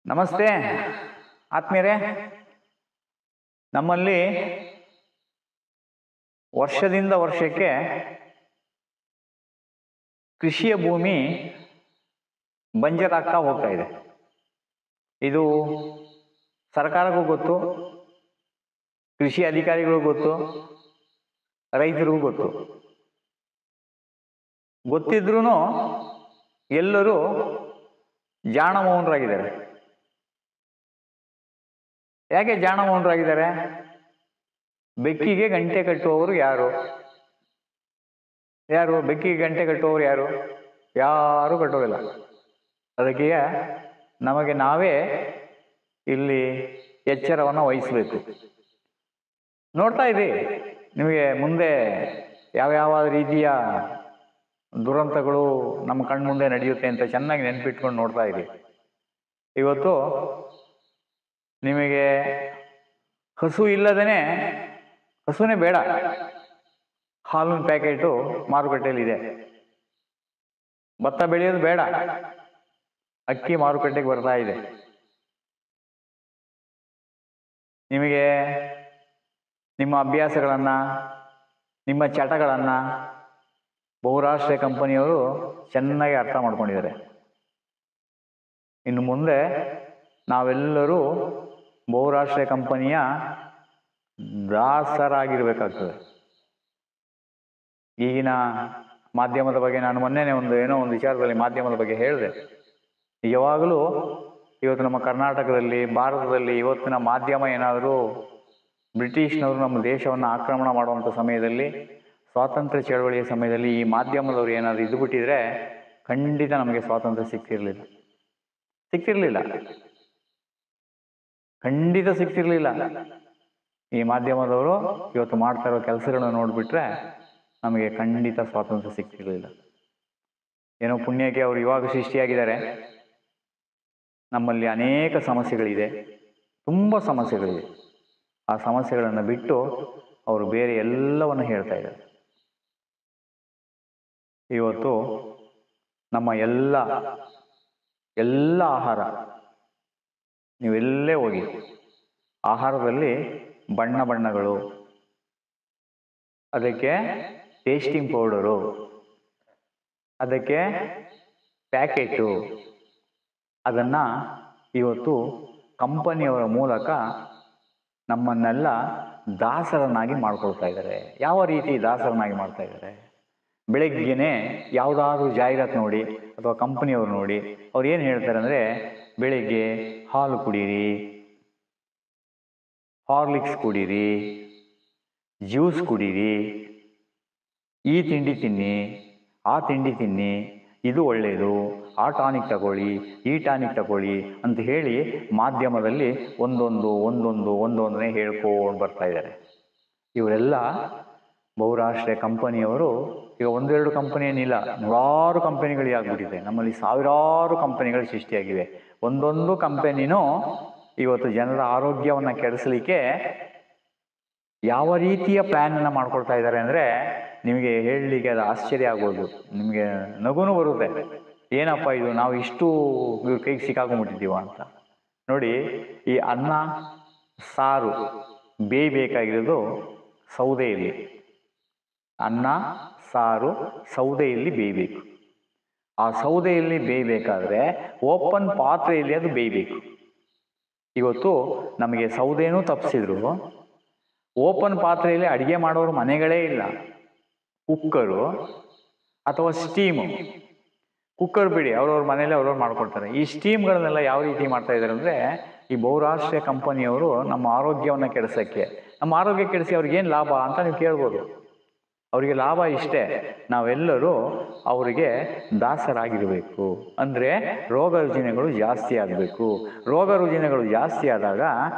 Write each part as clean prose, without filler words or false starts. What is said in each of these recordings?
ನಮಸ್ತೆ ಆತ್ಮೀಯರೇ. ನಮ್ಮಲ್ಲಿ ವರ್ಷದಿಂದ ವರ್ಷಕ್ಕೆ ಕೃಷಿಯ ಭೂಮಿ ಬಂಜರಾಗ್ತಾ ಹೋಗ್ತಾ ಇದೆ. ಇದು ಸರ್ಕಾರಕ್ಕೂ ಗೊತ್ತು, ಕೃಷಿ ಅಧಿಕಾರಿಗಳಿಗೂ ಗೊತ್ತು, ರೈತರಿಗೂ ಗೊತ್ತು. ಗೊತ್ತಿದ್ರೂ ಎಲ್ಲರೂ ಜಾಣಮೌನರಾಗಿದ್ದಾರೆ. ಯಾಕೆ ಜಾಣಮೌನರಾಗಿದ್ದಾರೆ? ಬೆಕ್ಕಿಗೆ ಗಂಟೆ ಕಟ್ಟುವವರು ಯಾರು? ಬೆಕ್ಕಿಗೆ ಗಂಟೆ ಕಟ್ಟುವವರು ಯಾರು ಕಟ್ಟೋದಿಲ್ಲ. ಅದಕ್ಕೆ ನಮಗೆ ನಾವೇ ಇಲ್ಲಿ ಎಚ್ಚರವನ್ನು ವಹಿಸಬೇಕು. ನೋಡ್ತಾ ಇದ್ದೀವಿ, ನಿಮಗೆ ಮುಂದೆ ಯಾವ ರೀತಿಯ ದುರಂತಗಳು ನಮ್ಮ ಕಣ್ಮುಂದೆ ನಡೆಯುತ್ತೆ ಅಂತ ಚೆನ್ನಾಗಿ ನೆನಪಿಟ್ಕೊಂಡು ನೋಡ್ತಾ ಇದ್ದೀವಿ. ಇವತ್ತು ನಿಮಗೆ ಹಸುನೇ ಬೇಡ, ಹಾಲಿನ ಪ್ಯಾಕೆಟು ಮಾರುಕಟ್ಟೆಯಲ್ಲಿ ಇದೆ. ಭತ್ತ ಬೆಳೆಯೋದು ಬೇಡ, ಅಕ್ಕಿ ಮಾರುಕಟ್ಟೆಗೆ ಬರ್ತಾ ಇದೆ. ನಿಮಗೆ ನಿಮ್ಮ ಅಭ್ಯಾಸಗಳನ್ನು, ನಿಮ್ಮ ಚಟಗಳನ್ನು ಬಹುರಾಷ್ಟ್ರೀಯ ಕಂಪನಿಯವರು ಚೆನ್ನಾಗಿ ಅರ್ಥ ಮಾಡ್ಕೊಂಡಿದ್ದಾರೆ. ಇನ್ನು ಮುಂದೆ ನಾವೆಲ್ಲರೂ ಬಹುರಾಷ್ಟ್ರೀಯ ಕಂಪನಿಯ ದಾಸರಾಗಿರ್ಬೇಕಾಗ್ತದೆ. ಈಗಿನ ಮಾಧ್ಯಮದ ಬಗ್ಗೆ ನಾನು ಮೊನ್ನೆನೇ ಒಂದು ವಿಚಾರದಲ್ಲಿ ಮಾಧ್ಯಮದ ಬಗ್ಗೆ ಹೇಳಿದೆ. ಯಾವಾಗಲೂ ಇವತ್ತು ನಮ್ಮ ಕರ್ನಾಟಕದಲ್ಲಿ, ಭಾರತದಲ್ಲಿ ಇವತ್ತಿನ ಮಾಧ್ಯಮ ಏನಾದರೂ ಬ್ರಿಟಿಷ್ನವರು ನಮ್ಮ ದೇಶವನ್ನು ಆಕ್ರಮಣ ಮಾಡುವಂಥ ಸಮಯದಲ್ಲಿ, ಸ್ವಾತಂತ್ರ್ಯ ಚಳವಳಿಯ ಸಮಯದಲ್ಲಿ ಈ ಮಾಧ್ಯಮದವರು ಏನಾದರೂ ಇದ್ದುಬಿಟ್ಟಿದ್ರೆ ಖಂಡಿತ ನಮಗೆ ಸ್ವಾತಂತ್ರ್ಯ ಸಿಗ್ತಿರ್ಲಿಲ್ಲ. ಖಂಡಿತ ಸಿಗ್ತಿರ್ಲಿಲ್ಲ. ಈ ಮಾಧ್ಯಮದವರು ಇವತ್ತು ಮಾಡ್ತಾ ಇರೋ ಕೆಲಸಗಳನ್ನ ನೋಡಿಬಿಟ್ರೆ ನಮಗೆ ಖಂಡಿತ ಸ್ವಾತಂತ್ರ್ಯ ಸಿಗ್ತಿರ್ಲಿಲ್ಲ. ಏನೋ ಪುಣ್ಯಕ್ಕೆ ಅವರು ಇವಾಗ ಸೃಷ್ಟಿಯಾಗಿದ್ದಾರೆ. ನಮ್ಮಲ್ಲಿ ಅನೇಕ ಸಮಸ್ಯೆಗಳಿದೆ, ತುಂಬ ಸಮಸ್ಯೆಗಳಿದೆ. ಆ ಸಮಸ್ಯೆಗಳನ್ನು ಬಿಟ್ಟು ಅವರು ಬೇರೆ ಎಲ್ಲವನ್ನು ಹೇಳ್ತಾ ಇದ್ದಾರೆ. ಇವತ್ತು ನಮ್ಮ ಎಲ್ಲ ಆಹಾರ, ನೀವೆಲ್ಲೇ ಹೋಗಿ ಆಹಾರದಲ್ಲಿ ಬಣ್ಣಗಳು, ಅದಕ್ಕೆ ಟೇಸ್ಟಿಂಗ್ ಪೌಡರು, ಅದಕ್ಕೆ ಪ್ಯಾಕೆಟು, ಅದನ್ನು ಇವತ್ತು ಕಂಪನಿಯವರ ಮೂಲಕ ನಮ್ಮನ್ನೆಲ್ಲ ದಾಸರನ್ನಾಗಿ ಮಾಡ್ಕೊಳ್ತಾ ಇದ್ದಾರೆ. ಯಾವ ರೀತಿ ದಾಸರನ್ನಾಗಿ ಮಾಡ್ತಾ ಇದ್ದಾರೆ? ಬೆಳಗ್ಗೆನೆ ಯಾವುದಾದ್ರೂ ಜಾಹೀರಾತು ನೋಡಿ ಅಥವಾ ಕಂಪನಿಯವ್ರು ನೋಡಿ ಅವ್ರು ಏನು ಹೇಳ್ತಾರೆ ಅಂದರೆ, ಬೆಳಿಗ್ಗೆ ಹಾಲು ಕುಡೀರಿ, ಹಾರ್ಲಿಕ್ಸ್ ಕುಡೀರಿ, ಜ್ಯೂಸ್ ಕುಡೀರಿ, ಈ ತಿಂಡಿ ತಿನ್ನಿ, ಆ ತಿಂಡಿ ತಿನ್ನಿ, ಇದು ಒಳ್ಳೆಯದು, ಆ ಟಾನಿಕ್ ತಗೊಳ್ಳಿ, ಈ ಟಾನಿಕ್ ತಗೊಳ್ಳಿ ಅಂತ ಹೇಳಿ ಮಾಧ್ಯಮದಲ್ಲಿ ಒಂದೊಂದನ್ನೇ ಹೇಳ್ಕೊಂಡು ಬರ್ತಾ ಇದ್ದಾರೆ. ಇವರೆಲ್ಲ ಬಹುರಾಷ್ಟ್ರೀಯ ಕಂಪನಿಯವರು. ಈಗ ಒಂದೆರಡು ಕಂಪನಿ ಏನಿಲ್ಲ, ನೂರಾರು ಕಂಪನಿಗಳು ಆಗ್ಬಿಟ್ಟಿದೆ. ನಮ್ಮಲ್ಲಿ ಸಾವಿರಾರು ಕಂಪನಿಗಳು ಸೃಷ್ಟಿಯಾಗಿವೆ. ಒಂದೊಂದು ಕಂಪನಿನೂ ಇವತ್ತು ಜನರ ಆರೋಗ್ಯವನ್ನು ಕೆಡಿಸಲಿಕ್ಕೆ ಯಾವ ರೀತಿಯ ಪ್ಲ್ಯಾನನ್ನು ಮಾಡ್ಕೊಳ್ತಾ ಇದ್ದಾರೆ ಅಂದರೆ ನಿಮಗೆ ಹೇಳಲಿಕ್ಕೆ ಅದು ಆಶ್ಚರ್ಯ ಆಗ್ಬೋದು, ನಿಮಗೆ ನಗುನೂ ಬರುತ್ತೆ. ಏನಪ್ಪ ಇದು, ನಾವು ಇಷ್ಟು ಇವ್ರ ಕೈಗೆ ಸಿಕ್ಕಾಕೊಂಡ್ಬಿಟ್ಟಿದ್ದೀವ ಅಂತ. ನೋಡಿ, ಈ ಅನ್ನ ಸಾರು ಬೇಯಬೇಕಾಗಿರೋದು ಸೌದೆಯಲ್ಲಿ. ಅನ್ನ ಸಾರು ಸೌದೆಯಲ್ಲಿ ಬೇಯಬೇಕು. ಆ ಸೌದೆಯಲ್ಲಿ ಬೇಯಬೇಕಾದ್ರೆ ಓಪನ್ ಪಾತ್ರೆಯಲ್ಲಿ ಅದು ಬೇಯಬೇಕು. ಇವತ್ತು ನಮಗೆ ಸೌದೆನೂ ತಪ್ಪಿಸಿದ್ರು, ಓಪನ್ ಪಾತ್ರೆಯಲ್ಲಿ ಅಡುಗೆ ಮಾಡೋರು ಮನೆಗಳೇ ಇಲ್ಲ. ಕುಕ್ಕರು ಅಥವಾ ಸ್ಟೀಮು, ಕುಕ್ಕರ್ ಬಿಡಿ, ಅವ್ರವ್ರ ಮನೇಲಿ ಅವ್ರವ್ರು ಮಾಡ್ಕೊಳ್ತಾರೆ. ಈ ಸ್ಟೀಮ್ಗಳನ್ನೆಲ್ಲ ಯಾವ ರೀತಿ ಮಾಡ್ತಾ ಇದ್ದಾರೆ ಅಂದರೆ, ಈ ಬಹುರಾಷ್ಟ್ರೀಯ ಕಂಪನಿಯವರು ನಮ್ಮ ಆರೋಗ್ಯವನ್ನು ಕೆಡಿಸೋಕ್ಕೆ, ನಮ್ಮ ಆರೋಗ್ಯ ಕೆಡಿಸಿ ಅವ್ರಿಗೇನು ಲಾಭ ಅಂತ ನೀವು ಕೇಳ್ಬೋದು. ಅವರಿಗೆ ಲಾಭ ಇಷ್ಟೇ, ನಾವೆಲ್ಲರೂ ಅವರಿಗೆ ದಾಸರಾಗಿರಬೇಕು. ಅಂದರೆ ರೋಗ ರುಜಿನಗಳು ಜಾಸ್ತಿ ಆಗಬೇಕು. ರೋಗ ರುಜಿನಗಳು ಜಾಸ್ತಿ ಆದಾಗ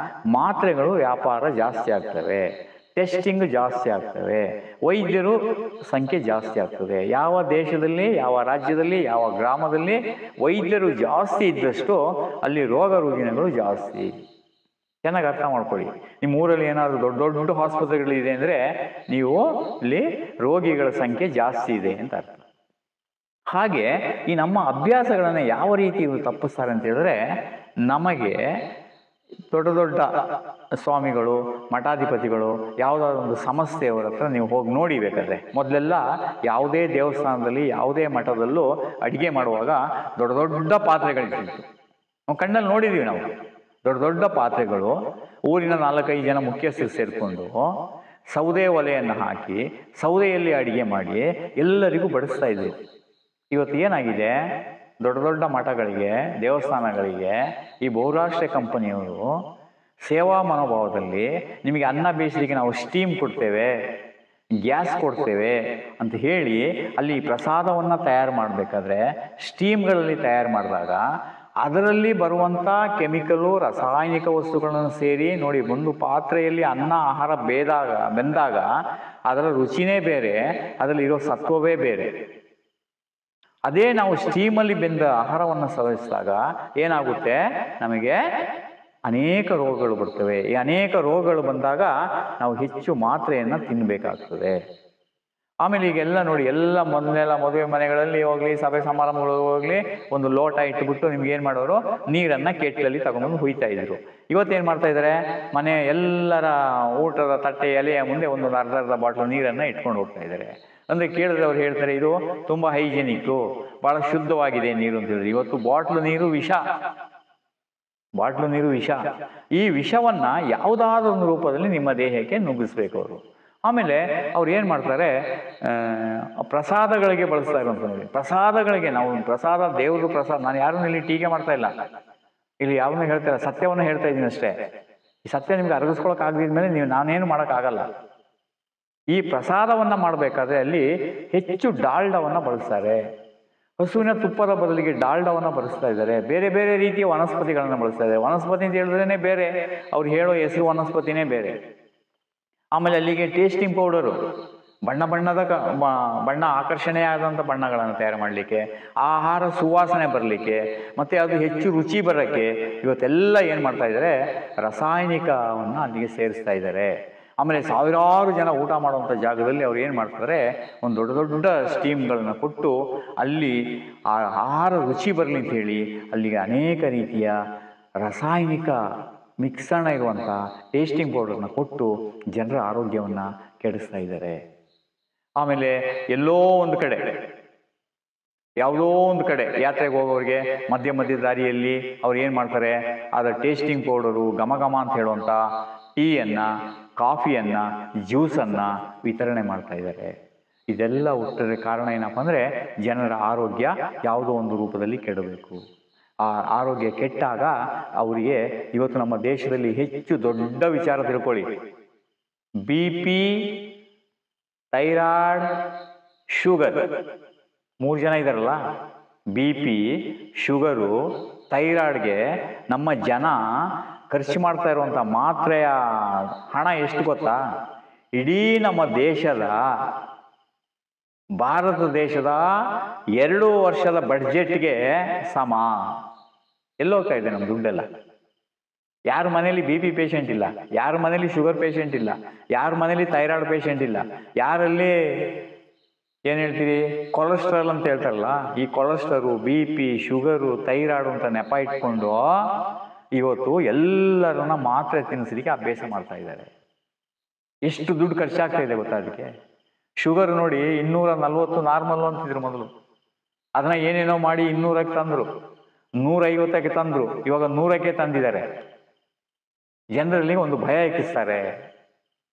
ಮಾತ್ರೆಗಳು ವ್ಯಾಪಾರ ಜಾಸ್ತಿ ಆಗ್ತವೆ, ಟೆಸ್ಟಿಂಗ್ ಜಾಸ್ತಿ ಆಗ್ತವೆ, ವೈದ್ಯರು ಸಂಖ್ಯೆ ಜಾಸ್ತಿ ಆಗ್ತದೆ. ಯಾವ ದೇಶದಲ್ಲಿ, ಯಾವ ರಾಜ್ಯದಲ್ಲಿ, ಯಾವ ಗ್ರಾಮದಲ್ಲಿ ವೈದ್ಯರು ಜಾಸ್ತಿ ಇದ್ದಷ್ಟು ಅಲ್ಲಿ ರೋಗ ರುಜಿನಗಳು ಜಾಸ್ತಿ. ಚೆನ್ನಾಗಿ ಅರ್ಥ ಮಾಡ್ಕೊಳ್ಳಿ. ನಿಮ್ಮ ಊರಲ್ಲಿ ಏನಾದರೂ ದೊಡ್ಡ ಆಸ್ಪತ್ರೆಗಳಿದೆ ಅಂದರೆ ನೀವು ಇಲ್ಲಿ ರೋಗಿಗಳ ಸಂಖ್ಯೆ ಜಾಸ್ತಿ ಇದೆ ಅಂತ ಅರ್ಥ. ಹಾಗೆ ಈ ನಮ್ಮ ಅಭ್ಯಾಸಗಳನ್ನು ಯಾವ ರೀತಿ ಇವರು ತಪ್ಪಿಸ್ತಾರೆ ಅಂತ ಹೇಳಿದ್ರೆ, ನಮಗೆ ದೊಡ್ಡ ದೊಡ್ಡ ಸ್ವಾಮಿಗಳು ಮಠಾಧಿಪತಿಗಳು ಯಾವುದಾದ್ರು ಒಂದು ಸಂಸ್ಥೆಯವರ ಹತ್ರ ನೀವು ಹೋಗಿ ನೋಡಿ ಬೇಕಾದ್ರೆ. ಮೊದಲೆಲ್ಲ ಯಾವುದೇ ದೇವಸ್ಥಾನದಲ್ಲಿ ಯಾವುದೇ ಮಠದಲ್ಲೂ ಅಡುಗೆ ಮಾಡುವಾಗ ದೊಡ್ಡ ದೊಡ್ಡ ಪಾತ್ರೆಗಳಿರ್ತಿತ್ತು. ನಾವು ಕಣ್ಣಲ್ಲಿ ನೋಡಿದ್ದೀವಿ. ನಾವು ದೊಡ್ಡ ದೊಡ್ಡ ಪಾತ್ರೆಗಳು, ಊರಿನ 4-5 ಜನ ಮುಖ್ಯಸ್ಥರು ಸೇರಿಕೊಂಡು ಸೌದೆ ಒಲೆಯನ್ನು ಹಾಕಿ ಸೌದೆಯಲ್ಲಿ ಅಡುಗೆ ಮಾಡಿ ಎಲ್ಲರಿಗೂ ಬಡಿಸ್ತಾ ಇದ್ರು. ಇವತ್ತು ಏನಾಗಿದೆ, ದೊಡ್ಡ ದೊಡ್ಡ ಮಠಗಳಿಗೆ ದೇವಸ್ಥಾನಗಳಿಗೆ ಈ ಬಹುರಾಷ್ಟ್ರೀಯ ಕಂಪನಿಯವರು ಸೇವಾ ಮನೋಭಾವದಲ್ಲಿ ನಿಮಗೆ ಅನ್ನ ಬೇಯಿಸಲಿಕ್ಕೆ ನಾವು ಸ್ಟೀಮ್ ಕೊಡ್ತೇವೆ, ಗ್ಯಾಸ್ ಕೊಡ್ತೇವೆ ಅಂತ ಹೇಳಿ ಅಲ್ಲಿ ಪ್ರಸಾದವನ್ನು ತಯಾರು ಮಾಡಬೇಕಾದ್ರೆ ಸ್ಟೀಮ್ಗಳಲ್ಲಿ ತಯಾರು ಮಾಡಿದಾಗ ಅದರಲ್ಲಿ ಬರುವಂಥ ಕೆಮಿಕಲು ರಾಸಾಯನಿಕ ವಸ್ತುಗಳನ್ನು ಸೇರಿ ನೋಡಿ, ಒಂದು ಪಾತ್ರೆಯಲ್ಲಿ ಅನ್ನ ಆಹಾರ ಬೆಂದಾಗ ಅದರ ರುಚಿನೇ ಬೇರೆ, ಅದರಲ್ಲಿರೋ ಸತ್ವವೇ ಬೇರೆ. ಅದೇ ನಾವು ಸ್ಟೀಮಲ್ಲಿ ಬೆಂದ ಆಹಾರವನ್ನು ಸೇವಿಸಿದಾಗ ಏನಾಗುತ್ತೆ, ನಮಗೆ ಅನೇಕ ರೋಗಗಳು ಬರ್ತವೆ. ಈ ಅನೇಕ ರೋಗಗಳು ಬಂದಾಗ ನಾವು ಹೆಚ್ಚು ಮಾತ್ರೆಯನ್ನು ತಿನ್ನಬೇಕಾಗ್ತದೆ. ಆಮೇಲೆ ಈಗೆಲ್ಲ ನೋಡಿ, ಎಲ್ಲ ಮೊದಲೆಲ್ಲ ಮದುವೆ ಮನೆಗಳಲ್ಲಿ ಹೋಗಲಿ, ಸಭೆ ಸಮಾರಂಭಗಳಿಗೆ ಹೋಗಲಿ, ಒಂದು ಲೋಟ ಇಟ್ಬಿಟ್ಟು ನಿಮ್ಗೆ ಏನು ಮಾಡೋರು, ನೀರನ್ನು ಕೆಟ್ಟಲಲ್ಲಿ ತಗೊಂಡು ಹುಯ್ತಾ ಇದ್ರು. ಇವತ್ತೇನು ಮಾಡ್ತಾ ಇದ್ದಾರೆ, ಮನೆ ಎಲ್ಲರ ಊಟದ ತಟ್ಟೆ ಎಲೆಯ ಮುಂದೆ ಒಂದು ಅರ್ಧ ಬಾಟ್ಲು ನೀರನ್ನು ಇಟ್ಕೊಂಡು ಹೋಗ್ತಾ ಇದ್ದಾರೆ. ಅಂದರೆ ಕೇಳಿದ್ರೆ ಅವ್ರು ಹೇಳ್ತಾರೆ, ಇದು ತುಂಬ ಹೈಜೆನಿಕ್ಕು, ಭಾಳ ಶುದ್ಧವಾಗಿದೆ ನೀರು ಅಂತ ಹೇಳಿದ್ರು. ಇವತ್ತು ಬಾಟ್ಲು ನೀರು ವಿಷ. ಈ ವಿಷವನ್ನು ಯಾವುದಾದ್ರೂ ಒಂದು ರೂಪದಲ್ಲಿ ನಿಮ್ಮ ದೇಹಕ್ಕೆ ನುಗ್ಗಿಸ್ಬೇಕು ಅವರು. ಆಮೇಲೆ ಅವ್ರು ಏನು ಮಾಡ್ತಾರೆ, ಪ್ರಸಾದಗಳಿಗೆ ಬಳಸ್ತಾ ಇರೋಂಥ ನೋಡಿ, ಪ್ರಸಾದಗಳಿಗೆ ನಾವು ಪ್ರಸಾದ, ದೇವ್ರ ಪ್ರಸಾದ. ನಾನು ಯಾರನ್ನೂ ಇಲ್ಲಿ ಟೀಕೆ ಮಾಡ್ತಾ ಇಲ್ಲ, ಇಲ್ಲಿ ಯಾವನ್ನೂ ಹೇಳ್ತಾ ಇಲ್ಲ, ಸತ್ಯವನ್ನು ಹೇಳ್ತಾ ಇದ್ದೀನಿ ಅಷ್ಟೇ. ಈ ಸತ್ಯ ನಿಮ್ಗೆ ಅರಗಿಸ್ಕೊಳಕ್ ಆಗದಿದ್ಮೇಲೆ ನಾನೇನು ಮಾಡೋಕ್ಕಾಗಲ್ಲ. ಈ ಪ್ರಸಾದವನ್ನು ಮಾಡಬೇಕಾದ್ರೆ ಅಲ್ಲಿ ಹೆಚ್ಚು ಡಾಲ್ಡವನ್ನು ಬಳಸ್ತಾರೆ. ಹಸುವಿನ ತುಪ್ಪದ ಬದಲಿಗೆ ಡಾಲ್ಡವನ್ನು ಬಳಸ್ತಾ ಇದ್ದಾರೆ. ಬೇರೆ ಬೇರೆ ರೀತಿಯ ವನಸ್ಪತಿಗಳನ್ನು ಬಳಸ್ತಾ ಇದ್ದಾರೆ. ವನಸ್ಪತಿ ಅಂತ ಹೇಳಿದ್ರೇ ಬೇರೆ, ಅವ್ರು ಹೇಳೋ ಹೆಸರು ವನಸ್ಪತಿನೇ ಬೇರೆ. ಆಮೇಲೆ ಅಲ್ಲಿಗೆ ಟೇಸ್ಟಿಂಗ್ ಪೌಡರು, ಬಣ್ಣ ಆಕರ್ಷಣೆಯಾದಂಥ ಬಣ್ಣಗಳನ್ನು ತಯಾರು ಮಾಡಲಿಕ್ಕೆ, ಆಹಾರ ಸುವಾಸನೆ ಬರಲಿಕ್ಕೆ, ಮತ್ತು ಅದು ಹೆಚ್ಚು ರುಚಿ ಬರೋಕ್ಕೆ ಇವತ್ತೆಲ್ಲ ಏನು ಮಾಡ್ತಾ ಇದ್ದಾರೆ, ರಾಸಾಯನಿಕವನ್ನು ಅಲ್ಲಿಗೆ ಸೇರಿಸ್ತಾ ಇದ್ದಾರೆ. ಆಮೇಲೆ ಸಾವಿರಾರು ಜನ ಊಟ ಮಾಡುವಂಥ ಜಾಗದಲ್ಲಿ ಅವ್ರು ಏನು ಮಾಡ್ತಾರೆ, ಒಂದು ದೊಡ್ಡ ದೊಡ್ಡ ಸ್ಟೀಮ್ಗಳನ್ನು ಕೊಟ್ಟು ಅಲ್ಲಿ ಆ ಆಹಾರ ರುಚಿ ಬರಲಿ ಅಂತ ಹೇಳಿ ಅಲ್ಲಿಗೆ ಅನೇಕ ರೀತಿಯ ರಾಸಾಯನಿಕ ಮಿಕ್ಸಣ ಇರುವಂಥ ಟೇಸ್ಟಿಂಗ್ ಪೌಡರ್ನ ಕೊಟ್ಟು ಜನರ ಆರೋಗ್ಯವನ್ನು ಕೆಡಿಸ್ತಾ ಇದ್ದಾರೆ. ಆಮೇಲೆ ಎಲ್ಲೋ ಒಂದು ಕಡೆ, ಯಾವುದೋ ಒಂದು ಕಡೆ ಯಾತ್ರೆಗೆ ಹೋಗೋರಿಗೆ ಮಧ್ಯ ದಾರಿಯಲ್ಲಿ ಅವ್ರು ಏನು ಮಾಡ್ತಾರೆ, ಅದರ ಟೇಸ್ಟಿಂಗ್ ಪೌಡರು, ಘಮ ಅಂತ ಹೇಳುವಂಥ ಟೀಯನ್ನು, ಕಾಫಿಯನ್ನು, ಜ್ಯೂಸನ್ನು ವಿತರಣೆ ಮಾಡ್ತಾ ಇದ್ದಾರೆ. ಇದೆಲ್ಲ ಹುಟ್ಟರೆ ಕಾರಣ ಏನಪ್ಪ ಅಂದರೆ, ಜನರ ಆರೋಗ್ಯ ಯಾವುದೋ ಒಂದು ರೂಪದಲ್ಲಿ ಕೆಡಬೇಕು. ಆ ಆರೋಗ್ಯ ಕೆಟ್ಟಾಗ ಅವರಿಗೆ ಇವತ್ತು ನಮ್ಮ ದೇಶದಲ್ಲಿ ಹೆಚ್ಚು ದೊಡ್ಡ ವಿಚಾರ ತಿಳ್ಕೊಳ್ಳಿ, BP, ಥೈರಾಯ್ಡ್, ಶುಗರ್, 3 ಜನ ಇದ್ದಾರಲ್ಲ, BP, ಶುಗರು, ಥೈರಾಯ್ಡ್ಗೆ ನಮ್ಮ ಜನ ಖರ್ಚು ಮಾಡ್ತಾ ಇರುವಂಥ ಮಾತ್ರೆಯ ಹಣ ಎಷ್ಟು ಗೊತ್ತಾ? ಇಡೀ ನಮ್ಮ ದೇಶದ, ಭಾರತ ದೇಶದ 2 ವರ್ಷದ ಬಡ್ಜೆಟ್ಗೆ ಸಮ. ಎಲ್ಲೋಗ್ತಾ ಇದೆ ನಮ್ಮ ದುಡ್ಡೆಲ್ಲ? ಯಾರ ಮನೇಲಿ BP ಪೇಷಂಟ್ ಇಲ್ಲ, ಯಾರ ಮನೇಲಿ ಶುಗರ್ ಪೇಷಂಟ್ ಇಲ್ಲ, ಯಾರ ಮನೇಲಿ ಥೈರಾಯ್ಡ್ ಪೇಷಂಟ್ ಇಲ್ಲ, ಯಾರಲ್ಲಿ ಏನು ಹೇಳ್ತೀರಿ ಕೊಲೆಸ್ಟ್ರಾಲ್ ಅಂತ ಹೇಳ್ತಾರಲ್ಲ, ಈ ಕೊಲೆಸ್ಟ್ರಾಲು, BP, ಶುಗರು, ಥೈರಾಯ್ಡು ಅಂತ ನೆಪ ಇಟ್ಕೊಂಡು ಇವತ್ತು ಎಲ್ಲರನ್ನ ಮಾತ್ರೆ ತಿನ್ನಿಸಲಿಕ್ಕೆ ಅಭ್ಯಾಸ ಮಾಡ್ತಾ ಇದ್ದಾರೆ. ಎಷ್ಟು ದುಡ್ಡು ಖರ್ಚಾಗ್ತಾ ಇದೆ ಗೊತ್ತಾ ಅದಕ್ಕೆ? ಶುಗರ್ ನೋಡಿ 240 ನಾರ್ಮಲ್ ಅಂತಿದ್ರು ಮೊದಲು, ಅದನ್ನ ಏನೇನೋ ಮಾಡಿ 200ಕ್ಕೆ ತಂದರು, 150ಕ್ಕೆ ತಂದರು, ಇವಾಗ 100ಕ್ಕೆ ತಂದಿದ್ದಾರೆ. ಜನರಲ್ಲಿ ಒಂದು ಭಯ ಎಕ್ಕಿಸ್ತಾರೆ.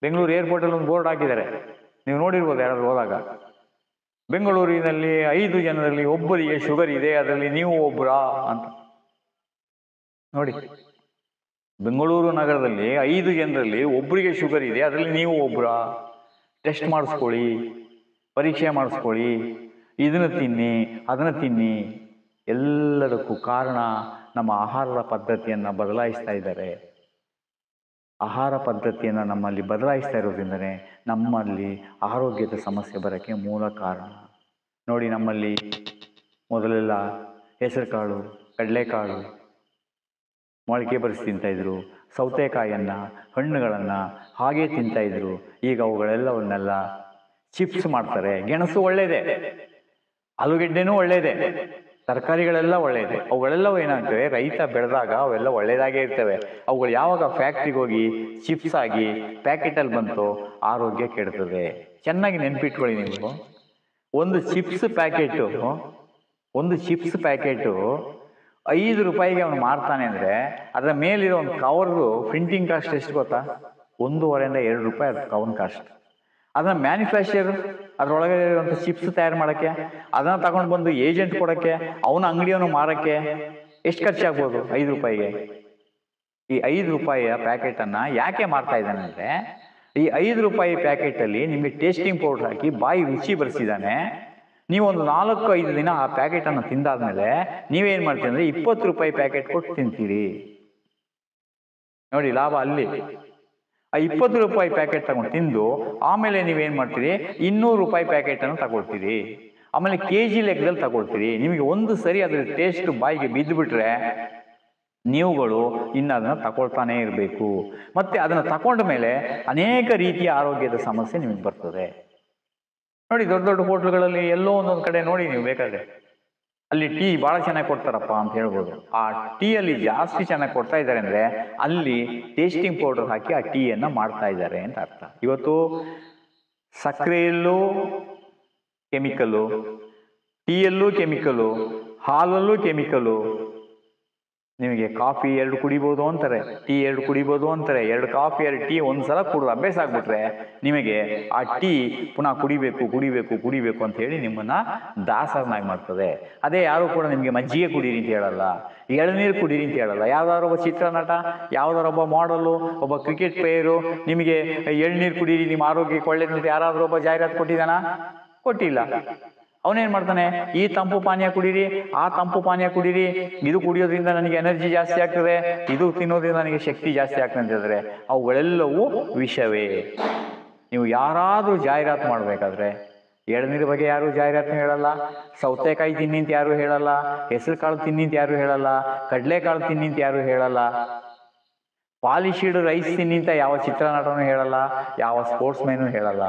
ಬೆಂಗಳೂರು ಏರ್ಪೋರ್ಟಲ್ಲಿ ಒಂದು ಬೋರ್ಡ್ ಹಾಕಿದ್ದಾರೆ, ನೀವು ನೋಡಿರ್ಬೋದು ಯಾರಾದ್ರು ಹೋದಾಗ. ಬೆಂಗಳೂರಿನಲ್ಲಿ 5 ಜನರಲ್ಲಿ ಒಬ್ಬರಿಗೆ ಶುಗರ್ ಇದೆ, ಅದರಲ್ಲಿ ನೀವು ಒಬ್ಬರಾ ಅಂತ ನೋಡಿ. ಬೆಂಗಳೂರು ನಗರದಲ್ಲಿ 5 ಜನರಲ್ಲಿ ಒಬ್ಬರಿಗೆ ಶುಗರ್ ಇದೆ, ಅದರಲ್ಲಿ ನೀವು ಒಬ್ಬರಾ? ಟೆಸ್ಟ್ ಮಾಡಿಸ್ಕೊಳ್ಳಿ, ಪರೀಕ್ಷೆ ಮಾಡಿಸ್ಕೊಳ್ಳಿ, ಇದನ್ನು ತಿನ್ನಿ, ಅದನ್ನು ತಿನ್ನಿ. ಎಲ್ಲದಕ್ಕೂ ಕಾರಣ ನಮ್ಮ ಆಹಾರದ ಪದ್ಧತಿಯನ್ನು ಬದಲಾಯಿಸ್ತಾ ಇದ್ದಾರೆ. ಆಹಾರ ಪದ್ಧತಿಯನ್ನು ನಮ್ಮಲ್ಲಿ ಬದಲಾಯಿಸ್ತಾ ಇರೋದ್ರಿಂದನೇ ನಮ್ಮಲ್ಲಿ ಆರೋಗ್ಯದ ಸಮಸ್ಯೆ ಬರೋಕ್ಕೆ ಮೂಲ ಕಾರಣ. ನೋಡಿ, ನಮ್ಮಲ್ಲಿ ಮೊದಲೆಲ್ಲ ಹೆಸರುಕಾಳು, ಕಡಲೆಕಾಳು, ಮೊಳಕೆ ಬರಿಸಿ ತಿಂತಾಯಿದ್ರು, ಸೌತೆಕಾಯಿಯನ್ನು, ಹಣ್ಣುಗಳನ್ನು ಹಾಗೇ ತಿಂತಾಯಿದ್ರು. ಈಗ ತರಕಾರಿಗಳೆಲ್ಲ ಒಳ್ಳೆಯದು. ಅವುಗಳೆಲ್ಲವೂ ಏನಾಗ್ತವೆ, ರೈತ ಬೆಳೆದಾಗ ಅವೆಲ್ಲ ಒಳ್ಳೆಯದಾಗೇ ಇರ್ತವೆ. ಅವುಗಳು ಯಾವಾಗ ಫ್ಯಾಕ್ಟ್ರಿಗೆ ಹೋಗಿ ಚಿಪ್ಸ್ ಆಗಿ ಪ್ಯಾಕೆಟಲ್ಲಿ ಬಂತು, ಆರೋಗ್ಯ ಕೆಡ್ತದೆ. ಚೆನ್ನಾಗಿ ನೆನ್ಪಿಟ್ಕೊಳ್ಳಿ ನೀವು. ಒಂದು ಚಿಪ್ಸ್ ಪ್ಯಾಕೆಟು 5 ರೂಪಾಯಿಗೆ ಅವನು ಮಾರ್ತಾನೆ ಅಂದರೆ ಅದರ ಮೇಲಿರೋ ಒಂದು ಕವರ್ದು ಪ್ರಿಂಟಿಂಗ್ ಕಾಸ್ಟ್ ಎಷ್ಟು ಗೊತ್ತಾ? 1.5 2 ರೂಪಾಯಿ ಅದು ಕವರ್ ಕಾಸ್ಟ್. ಅದನ್ನ ಮ್ಯಾನುಫ್ಯಾಕ್ಚರ್ ಅದರೊಳಗೆ ಇರುವಂಥ ಚಿಪ್ಸ್ ತಯಾರು ಮಾಡೋಕ್ಕೆ, ಅದನ್ನು ತಗೊಂಡು ಬಂದು ಏಜೆಂಟ್ ಕೊಡೋಕ್ಕೆ, ಅವನ ಅಂಗಡಿಯವನು ಮಾರೋಕ್ಕೆ ಎಷ್ಟು ಖರ್ಚಾಗ್ಬೋದು? 5 ರೂಪಾಯಿಗೆ. ಈ 5 ರೂಪಾಯಿಯ ಪ್ಯಾಕೆಟನ್ನು ಯಾಕೆ ಮಾರ್ತಾ ಇದ್ದಾನೆ ಅಂದರೆ, ಈ 5 ರೂಪಾಯಿ ಪ್ಯಾಕೆಟಲ್ಲಿ ನಿಮಗೆ ಟೇಸ್ಟಿಂಗ್ ಪೌಡರ್ ಹಾಕಿ ಬಾಯಿ ರುಚಿ ಬರೆಸಿದ್ದಾನೆ. ನೀವು ಒಂದು 4-5 ದಿನ ಆ ಪ್ಯಾಕೆಟನ್ನು ತಿಂದಾದ್ಮೇಲೆ ನೀವೇನು ಮಾಡ್ತೀರಿ ಅಂದರೆ 20 ರೂಪಾಯಿ ಪ್ಯಾಕೆಟ್ ಕೊಟ್ಟು ತಿಂತೀರಿ. ನೋಡಿ ಲಾಭ ಅಲ್ಲಿ. ಆ 20 ರೂಪಾಯಿ ಪ್ಯಾಕೆಟ್ ತಗೊಂಡು ತಿಂದು ಆಮೇಲೆ ನೀವೇನು ಮಾಡ್ತೀರಿ, 200 ರೂಪಾಯಿ ಪ್ಯಾಕೆಟನ್ನು ತಗೊಳ್ತೀರಿ. ಆಮೇಲೆ KG ಲೆಕ್ಕದಲ್ಲಿ ತಗೊಳ್ತೀರಿ. ನಿಮಗೆ ಒಂದು ಸರಿ ಅದ್ರ ಟೇಸ್ಟ್ ಬಾಯಿಗೆ ಬಿದ್ದು ಬಿಟ್ರೆ ನೀವುಗಳು ಇನ್ನು ಅದನ್ನು ತಗೊಳ್ತಾನೇ ಇರಬೇಕು. ಮತ್ತೆ ಅದನ್ನು ತಗೊಂಡ ಮೇಲೆ ಅನೇಕ ರೀತಿಯ ಆರೋಗ್ಯದ ಸಮಸ್ಯೆ ನಿಮಗೆ ಬರ್ತದೆ. ನೋಡಿ ದೊಡ್ಡ ದೊಡ್ಡ ಹೋಟ್ಲುಗಳಲ್ಲಿ ಎಲ್ಲೋ ಒಂದೊಂದು ಕಡೆ ನೋಡಿ ನೀವು ಬೇಕಾದ್ರೆ, ಅಲ್ಲಿ ಟೀ ಭಾಳ ಚೆನ್ನಾಗಿ ಕೊಡ್ತಾರಪ್ಪ ಅಂತ ಹೇಳ್ಬೋದು. ಆ ಟೀಯಲ್ಲಿ ಜಾಸ್ತಿ ಚೆನ್ನಾಗಿ ಕೊಡ್ತಾ ಇದ್ದಾರೆ ಅಂದರೆ ಅಲ್ಲಿ ಟೇಸ್ಟಿಂಗ್ ಪೌಡರ್ ಹಾಕಿ ಆ ಟೀಯನ್ನು ಮಾಡ್ತಾ ಇದ್ದಾರೆ ಅಂತ ಅರ್ಥ. ಇವತ್ತು ಸಕ್ಕರೆಯಲ್ಲೂ ಕೆಮಿಕಲ್ಲು, ಟೀಯಲ್ಲೂ ಕೆಮಿಕಲ್ಲು, ಹಾಲಲ್ಲೂ ಕೆಮಿಕಲ್ಲು. ನಿಮಗೆ ಕಾಫಿ 2 ಕುಡಿಬೋದು ಅಂತಾರೆ, ಟೀ 2 ಕುಡಿಬೋದು ಅಂತಾರೆ. 2 ಕಾಫಿ 2 ಟೀ ಒಂದ್ಸಲ ಕುಡಿದು ಅಭ್ಯಾಸ ಆಗ್ಬಿಟ್ರೆ ನಿಮಗೆ ಆ ಟೀ ಪುನಃ ಕುಡಿಬೇಕು ಅಂತ ಹೇಳಿ ನಿಮ್ಮನ್ನ ದಾಸರನ್ನಾಗಿ ಮಾಡ್ತದೆ. ಅದೇ ಯಾರು ಕೂಡ ನಿಮಗೆ ಮಜ್ಜಿಗೆ ಕುಡೀರಿ ಅಂತ ಹೇಳಲ್ಲ, ಎಳನೀರು ಕುಡೀರಿ ಅಂತ ಹೇಳಲ್ಲ. ಯಾವ್ದಾದ್ರು ಒಬ್ಬ ಚಿತ್ರನಟ, ಯಾವ್ದಾರೊಬ್ಬ ಮಾಡಲು, ಒಬ್ಬ ಕ್ರಿಕೆಟ್ ಪ್ಲೇಯರು ನಿಮಗೆ ಎಳ್ನೀರು ಕುಡೀರಿ ನಿಮ್ಮ ಆರೋಗ್ಯಕ್ಕೆ ಒಳ್ಳೇದಂತ ಯಾರಾದ್ರೂ ಒಬ್ಬ ಜಾಹೀರಾತು ಕೊಟ್ಟಿದ್ದಾನಾ? ಕೊಟ್ಟಿಲ್ಲ. ಅವನೇನ್ ಮಾಡ್ತಾನೆ, ಈ ತಂಪು ಪಾನೀಯ ಕುಡೀರಿ, ಆ ತಂಪು ಪಾನೀಯ ಕುಡೀರಿ, ಇದು ಕುಡಿಯೋದ್ರಿಂದ ನನಗೆ ಎನರ್ಜಿ ಜಾಸ್ತಿ ಆಗ್ತದೆ, ಇದು ತಿನ್ನೋದ್ರಿಂದ ನನಗೆ ಶಕ್ತಿ ಜಾಸ್ತಿ ಆಗ್ತದೆ ಅಂತ ಹೇಳಿದ್ರೆ ಅವುಗಳೆಲ್ಲವೂ ವಿಷವೇ. ನೀವು ಯಾರಾದ್ರೂ ಜಾಹೀರಾತು ಮಾಡ್ಬೇಕಾದ್ರೆ ಎಳನೀರು ಬಗ್ಗೆ ಯಾರು ಜಾಹೀರಾತು ಹೇಳಲ್ಲ, ಸೌತೆಕಾಯಿ ತಿನ್ನಿ ಅಂತ ಯಾರು ಹೇಳಲ್ಲ, ಹೆಸರು ಕಾಳು ತಿನ್ನಿ ಅಂತ ಯಾರು ಹೇಳಲ್ಲ, ಕಡಲೆಕಾಳು ತಿನ್ನಿ ಅಂತ ಯಾರು ಹೇಳಲ್ಲ, ಪಾಲಿಶಿಡ್ ರೈಸ್ ತಿನ್ನಿ ಅಂತ ಯಾವ ಚಿತ್ರನಟನೂ ಹೇಳಲ್ಲ, ಯಾವ ಸ್ಪೋರ್ಟ್ಸ್ ಮ್ಯಾನು ಹೇಳಲ್ಲ.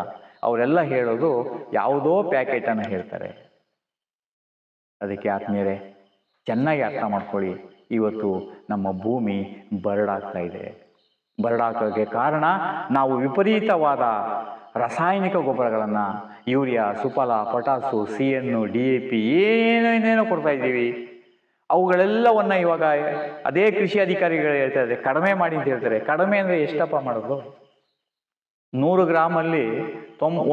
ಅವರೆಲ್ಲ ಹೇಳೋದು ಯಾವುದೋ ಪ್ಯಾಕೆಟನ್ನು ಹೇಳ್ತಾರೆ. ಅದಕ್ಕೆ ಆತ್ಮೀಯರೇ ಚೆನ್ನಾಗಿ ಅರ್ಥ ಮಾಡ್ಕೊಳ್ಳಿ. ಇವತ್ತು ನಮ್ಮ ಭೂಮಿ ಬರಡಾಗ್ತಾ ಇದೆ. ಬರಡಾಗೋಕ್ಕೆ ಕಾರಣ ನಾವು ವಿಪರೀತವಾದ ರಾಸಾಯನಿಕ ಗೊಬ್ಬರಗಳನ್ನು, urea, Suphala, potash, CN, DAP ಏನೇನೋ ಕೊಡ್ತಾ ಇದ್ದೀವಿ. ಅವುಗಳೆಲ್ಲವನ್ನ ಇವಾಗ ಅದೇ ಕೃಷಿ ಅಧಿಕಾರಿಗಳು ಹೇಳ್ತಾ ಇದ್ದಾರೆ ಕಡಿಮೆ ಮಾಡಿ ಅಂತ ಹೇಳ್ತಾರೆ. ಕಡಿಮೆ ಅಂದರೆ ಎಷ್ಟಪ್ಪ ಮಾಡೋದು? 100 ಗ್ರಾಮಲ್ಲಿ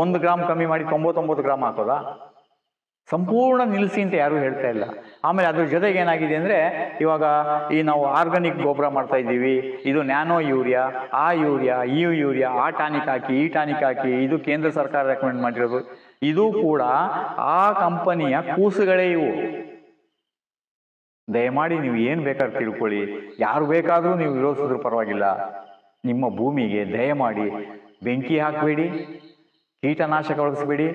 1 ಗ್ರಾಮ್ ಕಮ್ಮಿ ಮಾಡಿ 99 ಗ್ರಾಮ್ ಹಾಕೋದಾ? ಸಂಪೂರ್ಣ ನಿಲ್ಲಿಸಿ ಅಂತ ಯಾರು ಹೇಳ್ತಾ ಇಲ್ಲ. ಆಮೇಲೆ ಅದ್ರ ಜೊತೆಗೆ ಏನಾಗಿದೆ ಅಂದರೆ ಇವಾಗ ಈ ನಾವು ಆರ್ಗಾನಿಕ್ ಗೊಬ್ಬರ ಮಾಡ್ತಾ ಇದ್ದೀವಿ, ಇದು ನ್ಯಾನೋ ಯೂರಿಯಾ, ಆ ಯೂರಿಯಾ, ಈ ಯೂರಿಯಾ, ಆ ಟಾನಿಕ್ ಹಾಕಿ, ಈ ಟಾನಿಕ್ ಹಾಕಿ, ಇದು ಕೇಂದ್ರ ಸರ್ಕಾರ ರೆಕಮೆಂಡ್ ಮಾಡಿರೋದು. ಇದು ಕೂಡ ಆ ಕಂಪನಿಯ ಕೂಸುಗಳೇ ಇವು. ದಯಮಾಡಿ ನೀವು ಏನು ಬೇಕಾದ್ರೂ ತಿಳ್ಕೊಳ್ಳಿ, ಯಾರು ಬೇಕಾದರೂ ನೀವು ವಿರೋಧಿಸಿದ್ರೂ ಪರವಾಗಿಲ್ಲ. ನಿಮ್ಮ ಭೂಮಿಗೆ ದಯಮಾಡಿ ಬೆಂಕಿ ಹಾಕಬೇಡಿ, ಕೀಟನಾಶಕ ಬಳಸಬೇಡಿ,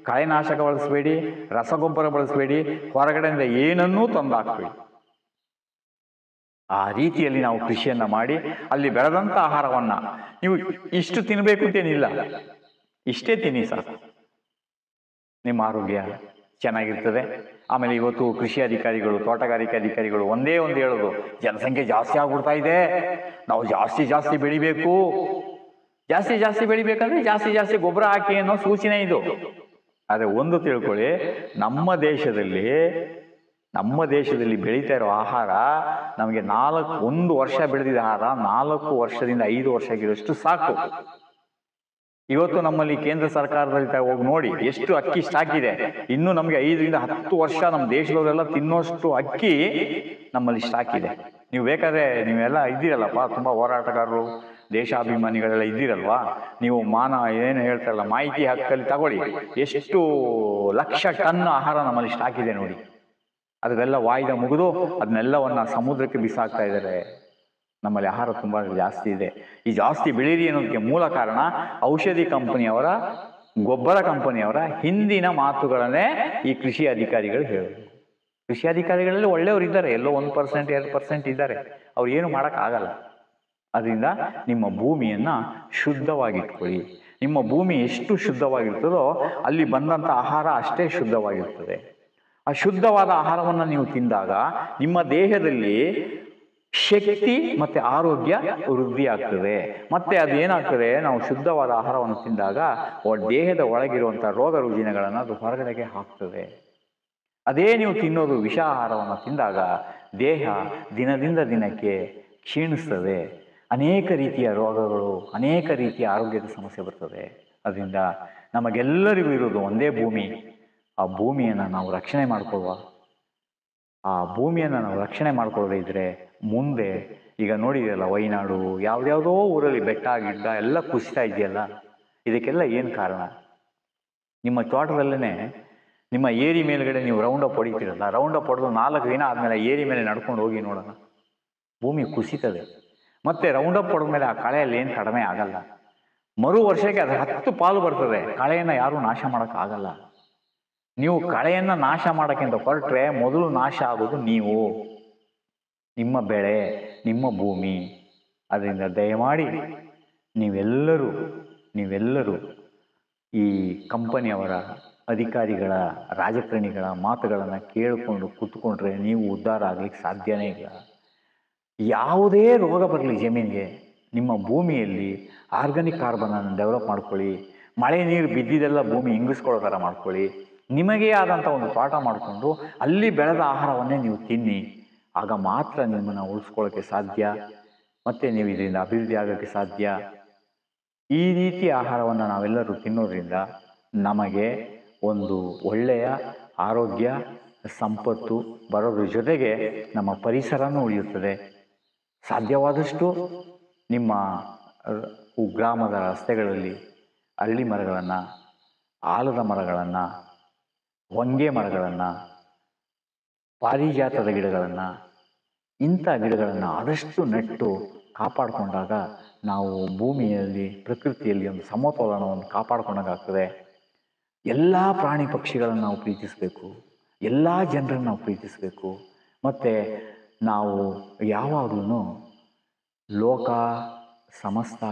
ಕಳೆನಾಶಕ ಬಳಸಬೇಡಿ, ರಸಗೊಬ್ಬರ ಬಳಸಬೇಡಿ, ಹೊರಗಡೆಯಿಂದ ಏನನ್ನೂ ತಂದು ಹಾಕಬೇಡಿ. ಆ ರೀತಿಯಲ್ಲಿ ನಾವು ಕೃಷಿಯನ್ನ ಮಾಡಿ ಅಲ್ಲಿ ಬೆಳೆದಂಥ ಆಹಾರವನ್ನ ನೀವು ಇಷ್ಟು ತಿನ್ನಬೇಕು ಅಂತೇನಿಲ್ಲ, ಇಷ್ಟೇ ತಿನ್ನಿ ಸಾಕು, ನಿಮ್ಮ ಆರೋಗ್ಯ ಚೆನ್ನಾಗಿರ್ತದೆ. ಆಮೇಲೆ ಇವತ್ತು ಕೃಷಿ ಅಧಿಕಾರಿಗಳು, ತೋಟಗಾರಿಕೆ ಅಧಿಕಾರಿಗಳು ಒಂದೇ ಒಂದು ಹೇಳೋದು, ಜನಸಂಖ್ಯೆ ಜಾಸ್ತಿ ಆಗ್ಬಿಡ್ತಾ ಇದೆ, ನಾವು ಜಾಸ್ತಿ ಬೆಳಿಬೇಕು. ಜಾಸ್ತಿ ಬೆಳಿಬೇಕಂದ್ರೆ ಜಾಸ್ತಿ ಗೊಬ್ಬರ ಹಾಕಿ ಅನ್ನೋ ಸೂಚನೆ ಇದು. ಆದರೆ ಒಂದು ತಿಳ್ಕೊಳ್ಳಿ, ನಮ್ಮ ದೇಶದಲ್ಲಿ ಬೆಳೀತಾ ಇರೋ ಆಹಾರ ನಮಗೆ 1 ವರ್ಷ ಬೆಳೆದಿದ್ದ ಆಹಾರ 4 ವರ್ಷದಿಂದ 5 ವರ್ಷ ಆಗಿರೋಷ್ಟು ಸಾಕು. ಇವತ್ತು ನಮ್ಮಲ್ಲಿ ಕೇಂದ್ರ ಸರ್ಕಾರದಲ್ಲಿ ಹೋಗಿ ನೋಡಿ ಎಷ್ಟು ಅಕ್ಕಿ ಸ್ಟಾಕ್ ಇದೆ. ಇನ್ನು ನಮಗೆ 5 ರಿಂದ 10 ವರ್ಷ ನಮ್ಮ ದೇಶದವರೆಲ್ಲ ತಿನ್ನೋಷ್ಟು ಅಕ್ಕಿ ನಮ್ಮಲ್ಲಿ ಸ್ಟಾಕ್ ಇದೆ. ನೀವು ಬೇಕಾದ್ರೆ ನೀವೆಲ್ಲ ಇದ್ದೀರಲ್ಲಪ್ಪ, ತುಂಬಾ ಹೋರಾಟಗಾರರು, ದೇಶಾಭಿಮಾನಿಗಳೆಲ್ಲ ಇದ್ದೀರಲ್ವಾ, ನೀವು ಏನು ಹೇಳ್ತಾರಲ್ಲ ಮಾಹಿತಿ ಹಕ್ಕಲ್ಲಿ ತಗೊಳ್ಳಿ, ಎಷ್ಟು ಲಕ್ಷ ಟನ್ ಆಹಾರ ನಮ್ಮಲ್ಲಿ ಸ್ಟಾಕ್ ಇದೆ ನೋಡಿ. ಅದೆಲ್ಲ ವಾಯ್ದೆ ಮುಗಿದು ಅದನ್ನೆಲ್ಲವನ್ನ ಸಮುದ್ರಕ್ಕೆ ಬಿಸಾಕ್ತಾ ಇದ್ದಾರೆ. ನಮ್ಮಲ್ಲಿ ಆಹಾರ ತುಂಬ ಜಾಸ್ತಿ ಇದೆ. ಈ ಜಾಸ್ತಿ ಬೆಳೀರಿ ಅನ್ನೋದಕ್ಕೆ ಮೂಲ ಕಾರಣ ಔಷಧಿ ಕಂಪನಿಯವರ, ಗೊಬ್ಬರ ಕಂಪನಿಯವರ ಹಿಂದಿನ ಮಾತುಗಳನ್ನೇ ಈ ಕೃಷಿ ಅಧಿಕಾರಿಗಳು ಹೇಳೋದು. ಕೃಷಿ ಅಧಿಕಾರಿಗಳಲ್ಲಿ ಒಳ್ಳೆಯವರು ಇದ್ದಾರೆ, ಎಲ್ಲೋ 1% 2% ಇದ್ದಾರೆ, ಅವ್ರು ಏನು ಮಾಡೋಕ್ಕಾಗಲ್ಲ. ಅದರಿಂದ ನಿಮ್ಮ ಭೂಮಿಯನ್ನ ಶುದ್ಧವಾಗಿಟ್ಕೊಳ್ಳಿ. ನಿಮ್ಮ ಭೂಮಿ ಎಷ್ಟು ಶುದ್ಧವಾಗಿರ್ತದೋ ಅಲ್ಲಿ ಬಂದಂಥ ಆಹಾರ ಅಷ್ಟೇ ಶುದ್ಧವಾಗಿರ್ತದೆ. ಅಶುದ್ಧವಾದ ಆಹಾರವನ್ನು ನೀವು ತಿಂದಾಗ ನಿಮ್ಮ ದೇಹದಲ್ಲಿ ಶಕ್ತಿ ಮತ್ತು ಆರೋಗ್ಯ ವೃದ್ಧಿ ಆಗ್ತದೆ. ಮತ್ತೆ ಅದೇನಾಗ್ತದೆ, ನಾವು ಶುದ್ಧವಾದ ಆಹಾರವನ್ನು ತಿಂದಾಗ ದೇಹದ ಒಳಗಿರುವಂಥ ರೋಗ ರುಜಿನಗಳನ್ನು ಅದು ಹೊರಗಡೆಗೆ ಹಾಕ್ತದೆ. ಅದೇ ನೀವು ತಿನ್ನೋದು ವಿಷ ಆಹಾರವನ್ನು ತಿಂದಾಗ ದೇಹ ದಿನದಿಂದ ದಿನಕ್ಕೆ ಕ್ಷೀಣಿಸ್ತದೆ, ಅನೇಕ ರೀತಿಯ ರೋಗಗಳು, ಅನೇಕ ರೀತಿಯ ಆರೋಗ್ಯದ ಸಮಸ್ಯೆ ಬರ್ತದೆ. ಅದರಿಂದ ನಮಗೆಲ್ಲರಿಗೂ ಇರೋದು ಒಂದೇ ಭೂಮಿ. ಆ ಭೂಮಿಯನ್ನು ನಾವು ರಕ್ಷಣೆ ಮಾಡ್ಕೊಳ್ಳುವ. ಆ ಭೂಮಿಯನ್ನು ನಾವು ರಕ್ಷಣೆ ಮಾಡ್ಕೊಳ್ಳದೇ ಇದ್ದರೆ ಮುಂದೆ, ಈಗ ನೋಡಿದೆಯಲ್ಲ ವೈನಾಡು, ಯಾವುದ್ಯಾವುದೋ ಊರಲ್ಲಿ ಬೆಟ್ಟ ಗಿಡ್ಡ ಎಲ್ಲ ಕುಸಿತಾ ಇದೆಯಲ್ಲ, ಇದಕ್ಕೆಲ್ಲ ಏನು ಕಾರಣ? ನಿಮ್ಮ ತೋಟದಲ್ಲೇ ನಿಮ್ಮ ಏರಿ ಮೇಲ್ಗಡೆ ನೀವು ರೌಂಡಪ್ ಹೊಡಿತೀರಲ್ಲ, ರೌಂಡಪ್ ಹೊಡೆದು 4 ದಿನ ಆದಮೇಲೆ ಏರಿ ಮೇಲೆ ನಡ್ಕೊಂಡು ಹೋಗಿ ನೋಡೋಣ, ಭೂಮಿ ಕುಸಿತದೆ. ಮತ್ತೆ ರೌಂಡಪ್ ಹೊಡೆದ್ಮೇಲೆ ಆ ಕಳೆಯಲ್ಲಿ ಏನು ಕಡಿಮೆ ಆಗಲ್ಲ. ಮರು ವರ್ಷಕ್ಕೆ ಅದು 10 ಪಾಲು ಬರ್ತದೆ. ಕಳೆಯನ್ನು ಯಾರೂ ನಾಶ ಮಾಡೋಕ್ಕಾಗಲ್ಲ. ನೀವು ಕಳೆಯನ್ನು ನಾಶ ಮಾಡೋಕ್ಕಿಂತ ಹೊರಟ್ರೆ ಮೊದಲು ನಾಶ ಆಗೋದು ನೀವು, ನಿಮ್ಮ ಬೆಳೆ, ನಿಮ್ಮ ಭೂಮಿ. ಅದರಿಂದ ದಯಮಾಡಿ ನೀವೆಲ್ಲರೂ ಈ ಕಂಪನಿಯವರ, ಅಧಿಕಾರಿಗಳ, ರಾಜಕಾರಣಿಗಳ ಮಾತುಗಳನ್ನು ಕೇಳಿಕೊಂಡು ಕೂತ್ಕೊಂಡ್ರೆ ನೀವು ಉದ್ಧಾರ ಆಗ್ಲಿಕ್ಕೆ ಸಾಧ್ಯನೇ ಇಲ್ಲ. ಯಾವುದೇ ರೋಗ ಬರಲಿ ಜಮೀನಿಗೆ, ನಿಮ್ಮ ಭೂಮಿಯಲ್ಲಿ ಆರ್ಗಾನಿಕ್ ಕಾರ್ಬನನ್ನು ಡೆವಲಪ್ ಮಾಡ್ಕೊಳ್ಳಿ. ಮಳೆ ನೀರು ಬಿದ್ದಿದ್ದೆಲ್ಲ ಭೂಮಿ ಇಂಗಿಸ್ಕೊಳ್ಳೋ ಥರ ಮಾಡ್ಕೊಳ್ಳಿ. ನಿಮಗೇ ಆದಂಥ ಒಂದು ತೋಟ ಮಾಡಿಕೊಂಡು ಅಲ್ಲಿ ಬೆಳೆದ ಆಹಾರವನ್ನೇ ನೀವು ತಿನ್ನಿ. ಆಗ ಮಾತ್ರ ನಿಮ್ಮನ್ನು ಉಳಿಸ್ಕೊಳ್ಳೋಕ್ಕೆ ಸಾಧ್ಯ, ಮತ್ತು ನೀವು ಇದರಿಂದ ಅಭಿವೃದ್ಧಿ ಆಗೋಕ್ಕೆ ಸಾಧ್ಯ. ಈ ರೀತಿ ಆಹಾರವನ್ನು ನಾವೆಲ್ಲರೂ ತಿನ್ನೋದ್ರಿಂದ ನಮಗೆ ಒಂದು ಒಳ್ಳೆಯ ಆರೋಗ್ಯ, ಸಂಪತ್ತು ಬರೋದ್ರ ಜೊತೆಗೆ ನಮ್ಮ ಪರಿಸರನೂ ಉಳಿಯುತ್ತದೆ. ಸಾಧ್ಯವಾದಷ್ಟು ನಿಮ್ಮ ಗ್ರಾಮದ ರಸ್ತೆಗಳಲ್ಲಿ ಅರಳಿ ಮರಗಳನ್ನು, ಆಲದ ಮರಗಳನ್ನು, ಹೊಂಗೆ ಮರಗಳನ್ನು, ಪಾರಿಜಾತದ ಗಿಡಗಳನ್ನು, ಇಂಥ ಗಿಡಗಳನ್ನು ಆದಷ್ಟು ನೆಟ್ಟು ಕಾಪಾಡಿಕೊಂಡಾಗ ನಾವು ಭೂಮಿಯಲ್ಲಿ, ಪ್ರಕೃತಿಯಲ್ಲಿ ಒಂದು ಸಮತೋಲನವನ್ನು ಕಾಪಾಡ್ಕೊಂಡಾಗ್ತದೆ. ಎಲ್ಲ ಪ್ರಾಣಿ ಪಕ್ಷಿಗಳನ್ನು ನಾವು ಪ್ರೀತಿಸಬೇಕು, ಎಲ್ಲ ಜನರನ್ನು ನಾವು ಪ್ರೀತಿಸಬೇಕು. ಮತ್ತು ನಾವು ಯಾವಾಗಲೂ ಲೋಕ ಸಮಸ್ತ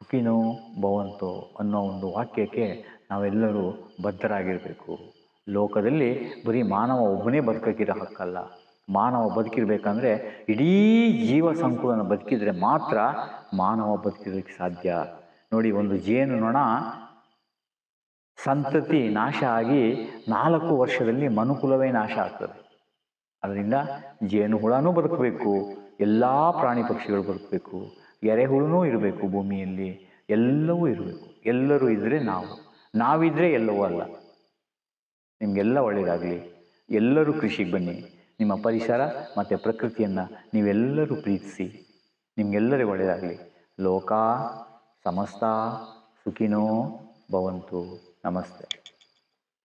ಸುಖಿನೋ ಭವಂತು ಅನ್ನೋ ಒಂದು ವಾಕ್ಯಕ್ಕೆ ನಾವೆಲ್ಲರೂ ಬದ್ಧರಾಗಿರಬೇಕು. ಲೋಕದಲ್ಲಿ ಬರೀ ಮಾನವ ಒಬ್ಬನೇ ಬದುಕೋಕ್ಕಿರೋ ಹಕ್ಕಲ್ಲ. ಮಾನವ ಬದುಕಿರಬೇಕಂದ್ರೆ ಇಡೀ ಜೀವ ಸಂಕುಲನ ಬದುಕಿದರೆ ಮಾತ್ರ ಮಾನವ ಬದುಕಿರೋಕ್ಕೆ ಸಾಧ್ಯ. ನೋಡಿ, ಒಂದು ಜೇನುನೊಣ ಸಂತತಿ ನಾಶ ಆಗಿ 4 ವರ್ಷದಲ್ಲಿ ಮನುಕುಲವೇ ನಾಶ ಆಗ್ತದೆ. ಅದರಿಂದ ಜೇನುಹುಳನೂ ಬದುಕಬೇಕು, ಎಲ್ಲ ಪ್ರಾಣಿ ಪಕ್ಷಿಗಳು ಬದುಕಬೇಕು, ಎರೆಹುಳನೂ ಇರಬೇಕು ಭೂಮಿಯಲ್ಲಿ, ಎಲ್ಲವೂ ಇರಬೇಕು. ಎಲ್ಲರೂ ಇದ್ದರೆ ನಾವಿದ್ದರೆ ಎಲ್ಲವೂ ಅಲ್ಲ. ನಿಮಗೆಲ್ಲ ಒಳ್ಳೆಯದಾಗಲಿ. ಎಲ್ಲರೂ ಕೃಷಿಗೆ ಬನ್ನಿ. ನಿಮ್ಮ ಪರಿಸರ ಮತ್ತು ಪ್ರಕೃತಿಯನ್ನು ನೀವೆಲ್ಲರೂ ಪ್ರೀತಿಸಿ. ನಿಮಗೆಲ್ಲರಿಗೂ ಒಳ್ಳೆಯದಾಗಲಿ. ಲೋಕ ಸಮಸ್ತ ಸುಖಿನೋ ಭವಂತು. ನಮಸ್ತೆ.